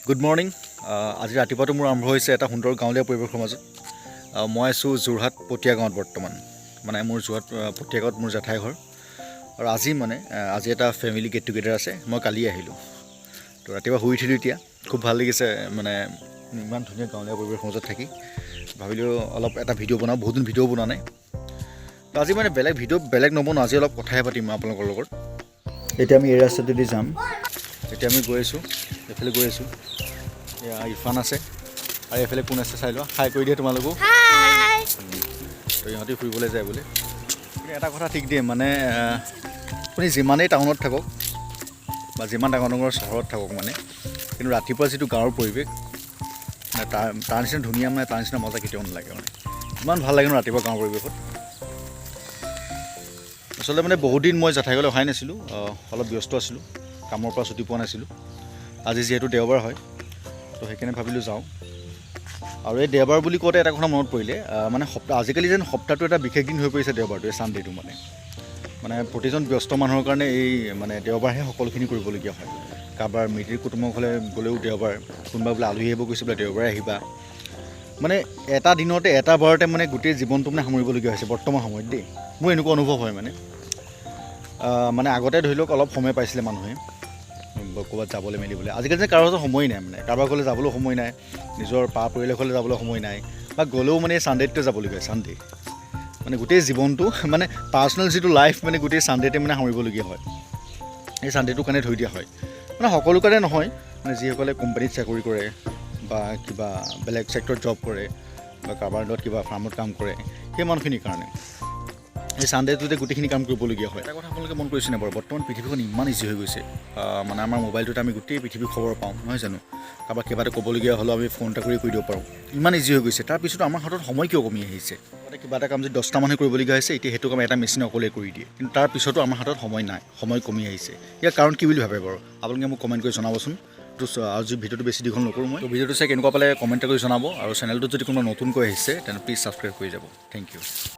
Good morning. আজি ৰাতিপুৱাটো মোৰ আৰম্ভ হৈছে এটা সুন্দৰ গাঁৱলীয়া পৰিৱেশৰ মাজত। মই আছোঁ যোৰহাট পটীয়া গাঁৱত বৰ্তমান, মানে মোৰ যোৰহাট পটীয়া গাঁৱত মোৰ জেঠাই ঘৰ। আৰু আজি এটা ফেমিলি গেট টুগেডাৰ আছে। মই কালি আহিলোঁ, তো ৰাতিপুৱা শুই উঠিলোঁ। এতিয়া খুব ভাল লাগিছে, মানে ইমান ধুনীয়া গাঁৱলীয়া পৰিৱেশৰ মাজত থাকি ভাবিলোঁ অলপ এটা ভিডিঅ' বনাওঁ। বহুত দিন ভিডিঅ' বনোৱা নাই, তো আজি মানে বেলেগ নবনাওঁ, আজি অলপ কথাই পাতিম আপোনালোকৰ লগত। এতিয়া আমি এই ৰাস্তাটোদি যাম। এতিয়া আমি গৈ আছোঁ, এইফালে গৈ আছোঁ। এয়া ইৰফান আছে আৰু এইফালে কোন আছে চাই লোৱা। হাই কৰি দিয়ে তোমালোকো। তো ইহঁতে ফুৰিবলৈ যায় বোলে। কিন্তু এটা কথা ঠিক দিয়ে, মানে আপুনি যিমানেই টাউনত থাকক বা যিমান ডাঙৰ ডাঙৰ চহৰত থাকক, মানে কিন্তু ৰাতিপুৱা যিটো গাঁৱৰ পৰিৱেশ, মানে তাৰ নিচিনা ধুনীয়া, মানে তাৰ নিচিনা মজা কেতিয়াও নালাগে। মানে ইমান ভাল লাগে ন ৰাতিপুৱা গাঁৱৰ পৰিৱেশত। আচলতে মানে বহুত দিন মই জেঠাই ঘৰলৈ অহাই নাছিলোঁ, অলপ ব্যস্ত আছিলোঁ, কামৰ পৰা ছুটি পোৱা নাছিলোঁ। আজি যিহেতু দেওবাৰ হয়, তো সেইকাৰণে ভাবিলোঁ যাওঁ। আৰু এই দেওবাৰ বুলি কওঁতে এটা কথা মনত পৰিলে, মানে আজিকালি যেন সপ্তাহটো এটা বিশেষ দিন হৈ পৰিছে দেওবাৰটো, এই ছানডে'টো। মানে প্ৰতিজন ব্যস্ত মানুহৰ কাৰণে এই মানে দেওবাৰহে সকলোখিনি কৰিবলগীয়া হয়। কাৰোবাৰ মিতিৰ কুটুমৰ ঘৰলৈ গ'লেও দেওবাৰ, কোনোবা বোলে আলহী আহিব গৈছে বোলে দেওবাৰে আহিবা। মানে এটা দিনতে এটা বাৰতে মানে গোটেই জীৱনটো মানে সামৰিবলগীয়া হৈছে বৰ্তমান সময়ত দেই। মোৰ এনেকুৱা অনুভৱ হয় মানে আগতে ধৰি লওক অলপ সময় পাইছিলে মানুহে ক'ৰবাত যাবলৈ মেলিবলৈ। আজিকালি যে কাৰোবাৰ ওচৰত সময় নাই, মানে কাৰোবাৰ ঘৰলৈ যাবলৈ সময় নাই, নিজৰ পৰিয়ালৰ ঘৰলৈ যাবলৈ সময় নাই, বা গ'লেও মানে ছানডে'তে যাবলগীয়া। ছানডে' মানে গোটেই জীৱনটো, মানে পাৰ্চনেল যিটো লাইফ, মানে গোটেই ছানডে'তে মানে সামৰিবলগীয়া হয়। এই ছানডে'টোৰ কাৰণে থৈ দিয়া হয়, মানে সকলো কাৰণে নহয়, মানে যিসকলে কোম্পানীত চাকৰি কৰে বা কিবা বেলেগ ছেক্টৰত জব কৰে বা কাৰোবাৰ লগত কিবা ফাৰ্মত কাম কৰে, সেই মানুহখিনিৰ কাৰণে এই ছানডে'টোতে গোটেইখিনি কাম কৰিবলগীয়া হয়। এটা কথা আপোনালোকে মন কৰিছেনে বাৰু, বৰ্তমান পৃথিৱীখন ইমান ইজি হৈ গৈছে। মানে আমাৰ মোবাইলটোতে আমি গোটেই পৃথিৱীৰ খবৰ পাওঁ, নহয় জানো? কাৰোবাক কিবা এটা ক'বলগীয়া হ'লেও আমি ফোন এটা কৰি কৈ দিব পাৰোঁ। ইমান ইজি হৈ গৈছে, তাৰপিছতো আমাৰ হাতত সময় কিয় কমি আহিছে? কিবা এটা কাম যদি 10টা মানুহে কৰিবলগীয়া হৈছে, এতিয়া সেইটো কাম এটা মেচিনে অকলে কৰি দিয়ে, কিন্তু তাৰপিছতো আমাৰ হাতত সময় নাই, সময় কমি আহিছে। ইয়াৰ কাৰণ কি বুলি ভাবে বাৰু? আপোনালোকে মোক কমেণ্ট কৰি জনাবচোন। তো আজি ভিডিঅ'টো বেছি দীঘল নকৰোঁ মই। তো ভিডিঅ'টো চাই কেনেকুৱা পালে কমেণ্ট কৰি জনাব, আৰু চেনেলটোত যদি কোনোবা নতুনকৈ আহিছে তেন্তে প্লিজ ছাবস্ক্ৰাইব কৰি যাব। Thank U.